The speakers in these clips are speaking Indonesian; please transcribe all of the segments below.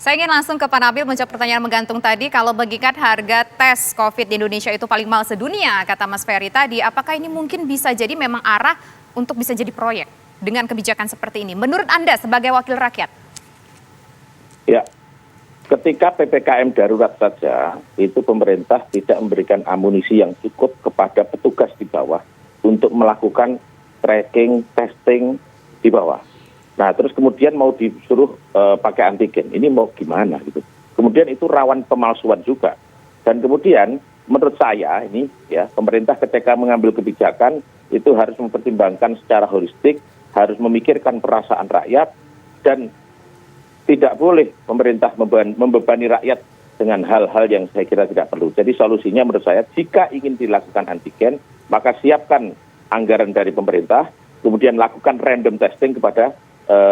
Saya ingin langsung ke Pak Nabil menjawab pertanyaan menggantung tadi. Kalau mengingat harga tes COVID di Indonesia itu paling mahal sedunia, kata Mas Ferry tadi, apakah ini mungkin bisa jadi memang arah untuk bisa jadi proyek dengan kebijakan seperti ini? Menurut Anda sebagai wakil rakyat? Ya, ketika PPKM darurat saja, itu pemerintah tidak memberikan amunisi yang cukup kepada petugas di bawah untuk melakukan tracking, testing di bawah. Nah, terus kemudian mau disuruh pakai antigen, ini mau gimana gitu. Kemudian itu rawan pemalsuan juga. Dan kemudian menurut saya ini ya, pemerintah ketika mengambil kebijakan itu harus mempertimbangkan secara holistik, harus memikirkan perasaan rakyat, dan tidak boleh pemerintah membebani rakyat dengan hal-hal yang saya kira tidak perlu. Jadi solusinya menurut saya, jika ingin dilakukan antigen, maka siapkan anggaran dari pemerintah, kemudian lakukan random testing kepada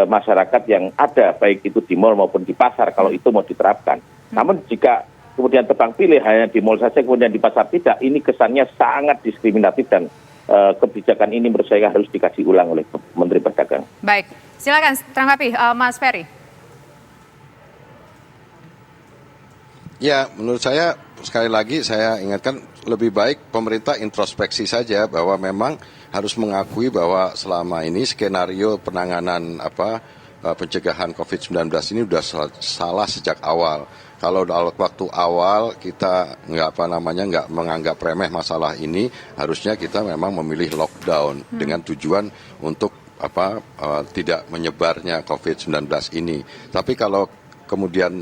masyarakat yang ada, baik itu di mal maupun di pasar, kalau itu mau diterapkan. Namun jika kemudian tebang pilih hanya di mal saja, kemudian di pasar tidak, ini kesannya sangat diskriminatif dan kebijakan ini menurut saya harus dikaji ulang oleh Menteri Perdagangan. Baik, silakan tanggapi Mas Ferry. Ya, menurut saya sekali lagi saya ingatkan lebih baik pemerintah introspeksi saja bahwa memang harus mengakui bahwa selama ini skenario penanganan pencegahan COVID-19 ini sudah salah sejak awal. Kalau waktu awal kita nggak menganggap remeh masalah ini, harusnya kita memang memilih lockdown dengan tujuan untuk tidak menyebarnya COVID-19 ini. Tapi kalau kemudian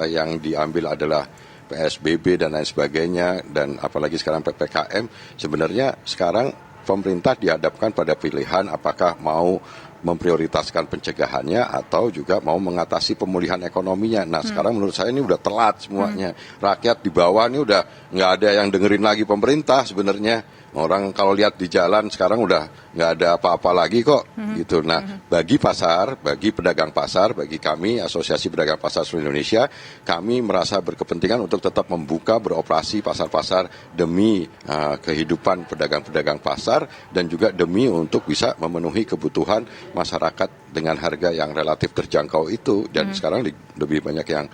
yang diambil adalah PSBB dan lain sebagainya, dan apalagi sekarang PPKM, sebenarnya sekarang pemerintah dihadapkan pada pilihan apakah mau memprioritaskan pencegahannya atau juga mau mengatasi pemulihan ekonominya. Nah sekarang menurut saya ini udah telat semuanya. Rakyat di bawah ini udah nggak ada yang dengerin lagi pemerintah sebenarnya. Orang kalau lihat di jalan sekarang udah nggak ada apa-apa lagi kok gitu. Nah bagi pasar, bagi pedagang pasar, bagi kami Asosiasi Pedagang Pasar Seluruh Indonesia, kami merasa berkepentingan untuk tetap membuka beroperasi pasar-pasar demi kehidupan pedagang-pedagang pasar dan juga demi untuk bisa memenuhi kebutuhan masyarakat dengan harga yang relatif terjangkau itu. Dan sekarang lebih banyak yang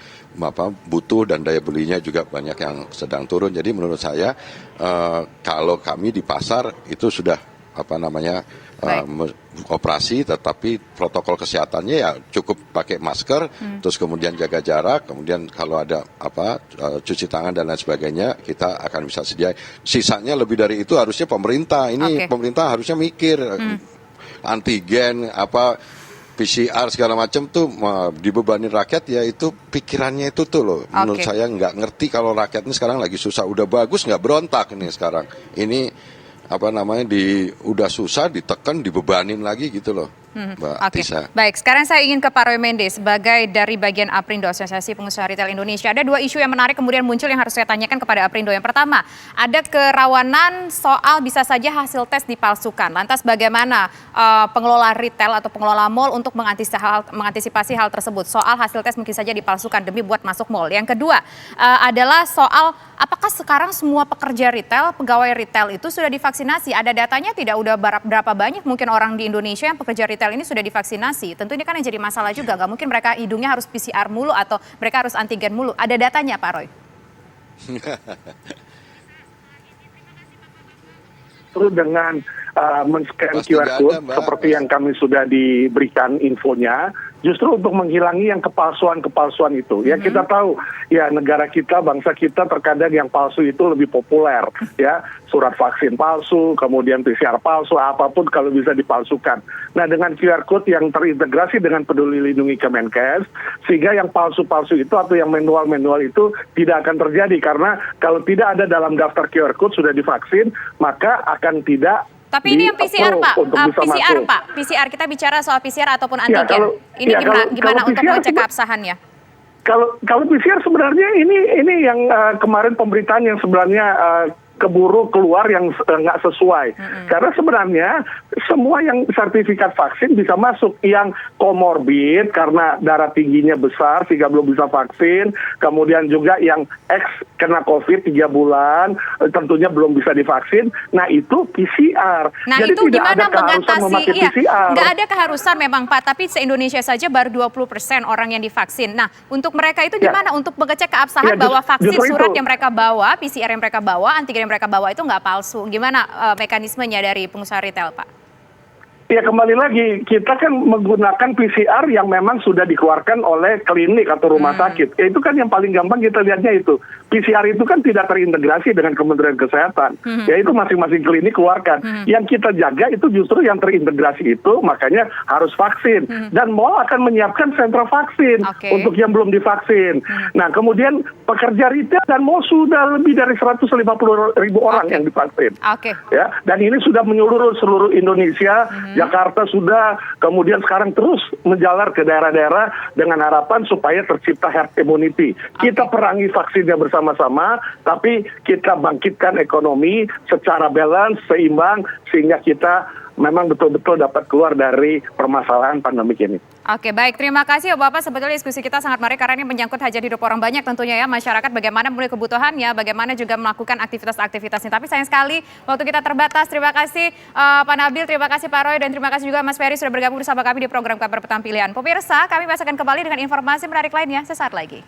butuh dan daya belinya juga banyak yang sedang turun. Jadi menurut saya kalau kami di pasar itu sudah operasi, tetapi protokol kesehatannya ya cukup pakai masker, terus kemudian jaga jarak, kemudian kalau ada cuci tangan dan lain sebagainya kita akan bisa sediain. Sisanya lebih dari itu harusnya pemerintah. Ini pemerintah harusnya mikir antigen PCR segala macam tuh dibebani rakyat, ya itu pikirannya itu tuh loh. Menurut saya nggak ngerti kalau rakyat ini sekarang lagi susah, udah bagus nggak berontak ini sekarang. Ini udah susah ditekan dibebanin lagi gitu loh. Mbak Tisa. Baik, sekarang saya ingin ke Pak Roy Mendes sebagai dari bagian APRindo, Asosiasi Pengusaha Retail Indonesia. Ada dua isu yang menarik kemudian muncul yang harus saya tanyakan kepada APRindo. Yang pertama, ada kerawanan soal bisa saja hasil tes dipalsukan. Lantas bagaimana pengelola retail atau pengelola mal untuk mengantisipasi hal tersebut? Soal hasil tes mungkin saja dipalsukan demi buat masuk mal. Yang kedua adalah soal apakah sekarang semua pekerja retail, pegawai retail itu sudah divaksinasi? Ada datanya tidak? Udah berapa banyak mungkin orang di Indonesia yang pekerja retail ini sudah divaksinasi? Tentu ini kan yang jadi masalah juga. Nggak mungkin mereka hidungnya harus PCR mulu atau mereka harus antigen mulu. Ada datanya Pak Roy? Terus dengan men-scan QR Code seperti yang kami sudah diberikan infonya, justru untuk menghilangi yang kepalsuan-kepalsuan itu. Ya kita tahu, ya negara kita, bangsa kita terkadang yang palsu itu lebih populer. Ya, surat vaksin palsu, kemudian PCR palsu, apapun kalau bisa dipalsukan. Nah dengan QR Code yang terintegrasi dengan Peduli Lindungi Kemenkes, sehingga yang palsu-palsu itu atau yang manual-manual itu tidak akan terjadi. Karena kalau tidak ada dalam daftar QR Code sudah divaksin, maka akan tidak. Tapi ini yang PCR Pak, PCR Pak, PCR kita bicara soal PCR ataupun antigen. Gimana untuk mengecek keabsahannya? Kalau PCR sebenarnya ini yang kemarin pemberitaan yang sebenarnya keburu keluar yang nggak sesuai. Karena sebenarnya semua yang sertifikat vaksin bisa masuk. Yang komorbid karena darah tingginya besar sehingga belum bisa vaksin, kemudian juga yang kena COVID 3 bulan, tentunya belum bisa divaksin. Nah itu PCR. Nah Jadi itu tidak ada gimana keharusan memakai PCR. Nggak ada keharusan memang Pak, tapi se-Indonesia saja baru 20% orang yang divaksin. Nah untuk mereka itu gimana untuk mengecek keabsahan bahwa vaksin surat yang mereka bawa, PCR yang mereka bawa, antigen yang mereka bawa itu nggak palsu? Gimana mekanismenya dari pengusaha retail Pak? Ya kembali lagi, kita kan menggunakan PCR yang memang sudah dikeluarkan oleh klinik atau rumah sakit. Ya, itu kan yang paling gampang kita lihatnya itu. PCR itu kan tidak terintegrasi dengan Kementerian Kesehatan. Ya itu masing-masing klinik keluarkan. Yang kita jaga itu justru yang terintegrasi itu, makanya harus vaksin. Dan mall akan menyiapkan sentra vaksin untuk yang belum divaksin. Nah kemudian pekerja retail dan mall sudah lebih dari 150.000 orang yang divaksin. Ya, dan ini sudah menyeluruh seluruh Indonesia. Jakarta sudah, kemudian sekarang terus menjalar ke daerah-daerah dengan harapan supaya tercipta herd immunity. Kita perangi vaksinnya bersama-sama, tapi kita bangkitkan ekonomi secara balance, seimbang, sehingga kita memang betul-betul dapat keluar dari permasalahan pandemik ini. Oke, baik. Terima kasih Bapak. Sebetulnya diskusi kita sangat menarik karena ini menyangkut hajat hidup orang banyak tentunya ya. Masyarakat bagaimana memenuhi kebutuhannya, bagaimana juga melakukan aktivitas-aktivitasnya. Tapi sayang sekali waktu kita terbatas. Terima kasih Pak Nabil, terima kasih Pak Roy, dan terima kasih juga Mas Ferry sudah bergabung bersama kami di program Kabar Petang Pilihan. Pemirsa, kami masih akan kembali dengan informasi menarik lainnya sesaat lagi.